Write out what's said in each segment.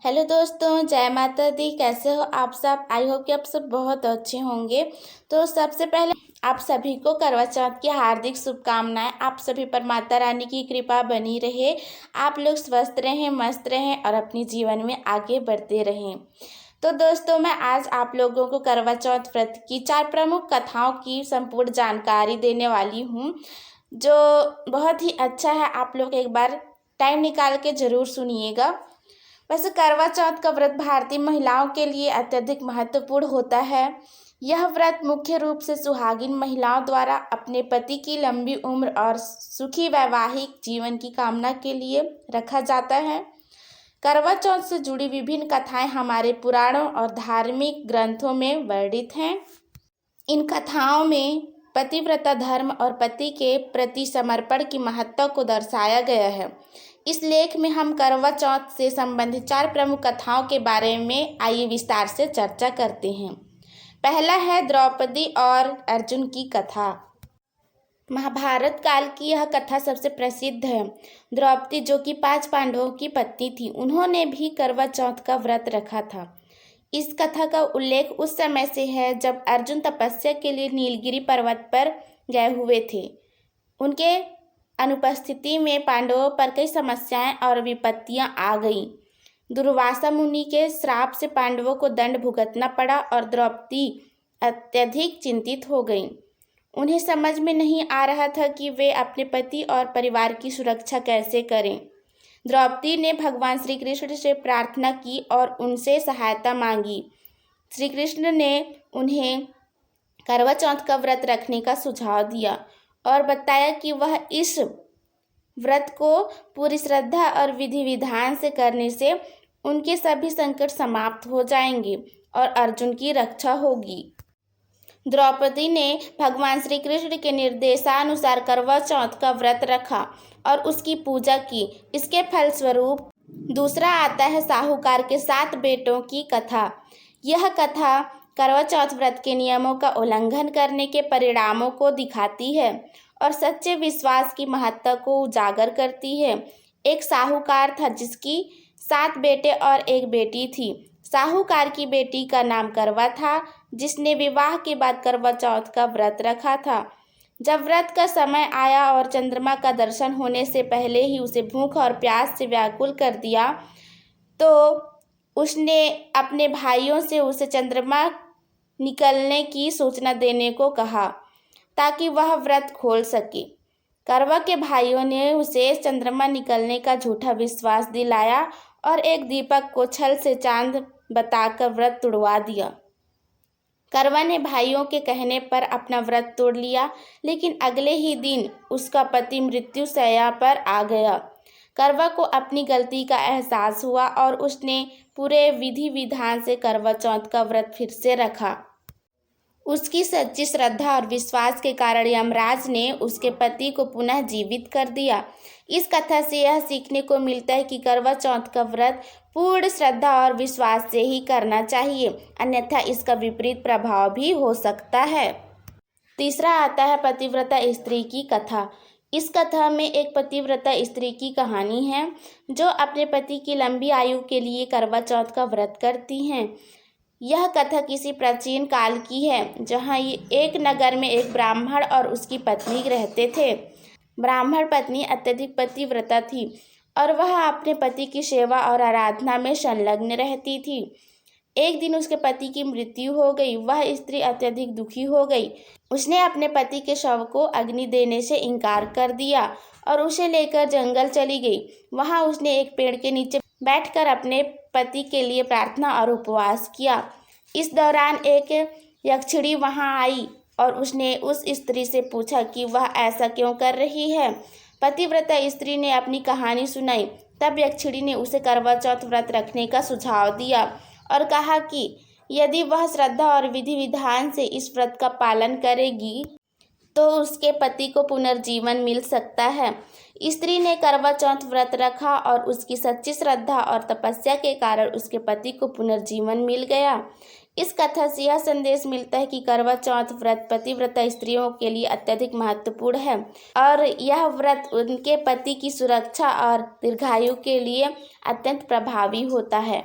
Hello दोस्तों, जय माता दी। कैसे हो आप सब? आई होप कि आप सब बहुत अच्छे होंगे। तो सबसे पहले आप सभी को करवा चौथ की हार्दिक शुभकामनाएं। आप सभी पर माता रानी की कृपा बनी रहे। आप लोग स्वस्थ रहें, मस्त रहें और अपने जीवन में आगे बढ़ते रहें। तो दोस्तों, मैं आज आप लोगों को करवा चौथ व्रत की 4 प्रमुख कथाओं की संपूर्ण जानकारी देने वाली हूँ, जो बहुत ही अच्छा है। आप लोग एक बार टाइम निकाल के ज़रूर सुनिएगा। वैसे करवा चौथ का व्रत भारतीय महिलाओं के लिए अत्यधिक महत्वपूर्ण होता है। यह व्रत मुख्य रूप से सुहागिन महिलाओं द्वारा अपने पति की लंबी उम्र और सुखी वैवाहिक जीवन की कामना के लिए रखा जाता है। करवा चौथ से जुड़ी विभिन्न कथाएं हमारे पुराणों और धार्मिक ग्रंथों में वर्णित हैं। इन कथाओं में पतिव्रता धर्म और पति के प्रति समर्पण की महत्ता को दर्शाया गया है। इस लेख में हम करवा चौथ से संबंधित 4 प्रमुख कथाओं के बारे में आइए विस्तार से चर्चा करते हैं। पहला है द्रौपदी और अर्जुन की कथा। महाभारत काल की यह कथा सबसे प्रसिद्ध है। द्रौपदी, जो कि 5 पांडवों की पत्नी थी, उन्होंने भी करवा चौथ का व्रत रखा था। इस कथा का उल्लेख उस समय से है जब अर्जुन तपस्या के लिए नीलगिरी पर्वत पर गए हुए थे। उनके अनुपस्थिति में पांडवों पर कई समस्याएं और विपत्तियां आ गईं। दुर्वासा मुनि के श्राप से पांडवों को दंड भुगतना पड़ा और द्रौपदी अत्यधिक चिंतित हो गईं। उन्हें समझ में नहीं आ रहा था कि वे अपने पति और परिवार की सुरक्षा कैसे करें। द्रौपदी ने भगवान श्री कृष्ण से प्रार्थना की और उनसे सहायता मांगी। श्री कृष्ण ने उन्हें करवा चौथ का व्रत रखने का सुझाव दिया और बताया कि वह इस व्रत को पूरी श्रद्धा और विधि विधान से करने से उनके सभी संकट समाप्त हो जाएंगे और अर्जुन की रक्षा होगी। द्रौपदी ने भगवान श्री कृष्ण के निर्देशानुसार करवा चौथ का व्रत रखा और उसकी पूजा की। इसके फलस्वरूप दूसरा आता है साहूकार के 7 बेटों की कथा। यह कथा करवा चौथ व्रत के नियमों का उल्लंघन करने के परिणामों को दिखाती है और सच्चे विश्वास की महत्ता को उजागर करती है। एक साहूकार था जिसकी 7 बेटे और एक बेटी थी। साहूकार की बेटी का नाम करवा था, जिसने विवाह के बाद करवा चौथ का व्रत रखा था। जब व्रत का समय आया और चंद्रमा का दर्शन होने से पहले ही उसे भूख और प्यास से व्याकुल कर दिया, तो उसने अपने भाइयों से उसे चंद्रमा निकलने की सूचना देने को कहा ताकि वह व्रत खोल सके। करवा के भाइयों ने उसे चंद्रमा निकलने का झूठा विश्वास दिलाया और एक दीपक को छल से चांद बताकर व्रत तुड़वा दिया। करवा ने भाइयों के कहने पर अपना व्रत तोड़ लिया, लेकिन अगले ही दिन उसका पति मृत्यु शैया पर आ गया। करवा को अपनी गलती का एहसास हुआ और उसने पूरे विधि विधान से करवा चौथ का व्रत फिर से रखा। उसकी सच्ची श्रद्धा और विश्वास के कारण यमराज ने उसके पति को पुनः जीवित कर दिया। इस कथा से यह सीखने को मिलता है कि करवा चौथ का व्रत पूर्ण श्रद्धा और विश्वास से ही करना चाहिए, अन्यथा इसका विपरीत प्रभाव भी हो सकता है। तीसरा आता है पतिव्रता स्त्री की कथा। इस कथा में एक पतिव्रता स्त्री की कहानी है जो अपने पति की लंबी आयु के लिए करवा चौथ का व्रत करती हैं। यह कथा किसी प्राचीन काल की है, जहाँ एक नगर में एक ब्राह्मण और उसकी पत्नी रहते थे। ब्राह्मण पत्नी अत्यधिक पतिव्रता थी और वह अपने पति की सेवा और आराधना में संलग्न रहती थी। एक दिन उसके पति की मृत्यु हो गई। वह स्त्री अत्यधिक दुखी हो गई। उसने अपने पति के शव को अग्नि देने से इनकार कर दिया और उसे लेकर जंगल चली गई। वहां उसने एक पेड़ के नीचे बैठकर अपने पति के लिए प्रार्थना और उपवास किया। इस दौरान एक यक्षिणी वहां आई और उसने उस स्त्री से पूछा कि वह ऐसा क्यों कर रही है। पतिव्रता स्त्री ने अपनी कहानी सुनाई। तब यक्षिणी ने उसे करवा चौथ व्रत रखने का सुझाव दिया और कहा कि यदि वह श्रद्धा और विधि विधान से इस व्रत का पालन करेगी तो उसके पति को पुनर्जीवन मिल सकता है। स्त्री ने करवा चौथ व्रत रखा और उसकी सच्ची श्रद्धा और तपस्या के कारण उसके पति को पुनर्जीवन मिल गया। इस कथा से यह संदेश मिलता है कि करवा चौथ व्रत पतिव्रता स्त्रियों के लिए अत्यधिक महत्वपूर्ण है और यह व्रत उनके पति की सुरक्षा और दीर्घायु के लिए अत्यंत प्रभावी होता है।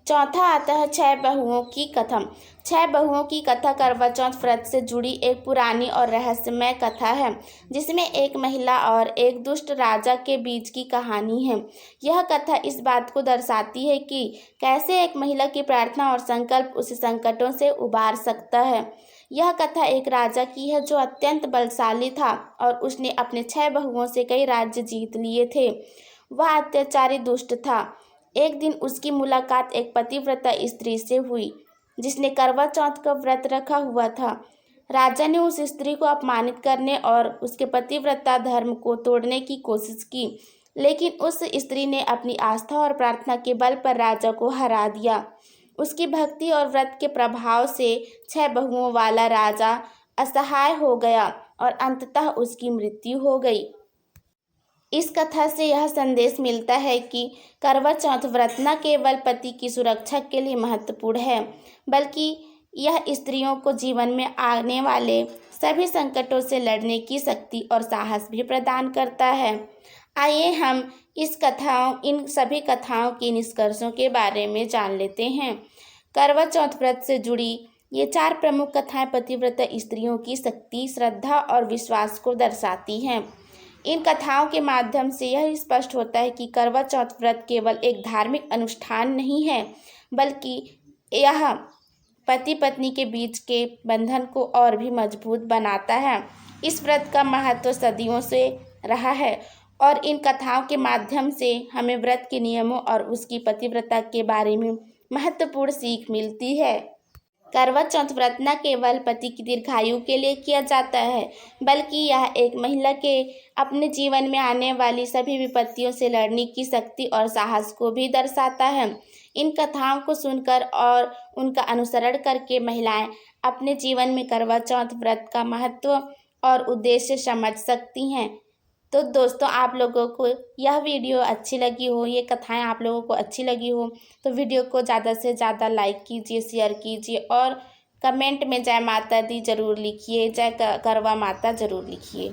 चौथा आता है 6 बहुओं की कथा। 6 बहुओं की कथा करवा चौथ व्रत से जुड़ी एक पुरानी और रहस्यमय कथा है जिसमें एक महिला और एक दुष्ट राजा के बीच की कहानी है। यह कथा इस बात को दर्शाती है कि कैसे एक महिला की प्रार्थना और संकल्प उसे संकटों से उबार सकता है। यह कथा एक राजा की है जो अत्यंत बलशाली था और उसने अपने 6 बहुओं से कई राज्य जीत लिए थे। वह अत्याचारी दुष्ट था। एक दिन उसकी मुलाकात एक पतिव्रता स्त्री से हुई जिसने करवा चौथ का व्रत रखा हुआ था। राजा ने उस स्त्री को अपमानित करने और उसके पतिव्रता धर्म को तोड़ने की कोशिश की, लेकिन उस स्त्री ने अपनी आस्था और प्रार्थना के बल पर राजा को हरा दिया। उसकी भक्ति और व्रत के प्रभाव से 6 बहुओं वाला राजा असहाय हो गया और अंततः उसकी मृत्यु हो गई। इस कथा से यह संदेश मिलता है कि करवा चौथ व्रत न केवल पति की सुरक्षा के लिए महत्वपूर्ण है, बल्कि यह स्त्रियों को जीवन में आने वाले सभी संकटों से लड़ने की शक्ति और साहस भी प्रदान करता है। आइए हम इन सभी कथाओं के निष्कर्षों के बारे में जान लेते हैं। करवा चौथ व्रत से जुड़ी ये 4 प्रमुख कथाएं पतिव्रता स्त्रियों की शक्ति, श्रद्धा और विश्वास को दर्शाती हैं। इन कथाओं के माध्यम से यह स्पष्ट होता है कि करवा चौथ व्रत केवल एक धार्मिक अनुष्ठान नहीं है, बल्कि यह पति पत्नी के बीच के बंधन को और भी मजबूत बनाता है। इस व्रत का महत्व सदियों से रहा है और इन कथाओं के माध्यम से हमें व्रत के नियमों और उसकी पतिव्रता के बारे में महत्वपूर्ण सीख मिलती है। करवा चौथ व्रत न केवल पति की दीर्घायु के लिए किया जाता है, बल्कि यह एक महिला के अपने जीवन में आने वाली सभी विपत्तियों से लड़ने की शक्ति और साहस को भी दर्शाता है। इन कथाओं को सुनकर और उनका अनुसरण करके महिलाएं अपने जीवन में करवा चौथ व्रत का महत्व और उद्देश्य समझ सकती हैं। तो दोस्तों, आप लोगों को यह वीडियो अच्छी लगी हो, ये कथाएं आप लोगों को अच्छी लगी हो तो वीडियो को ज़्यादा से ज़्यादा लाइक कीजिए, शेयर कीजिए और कमेंट में जय माता दी ज़रूर लिखिए, जय करवा माता ज़रूर लिखिए।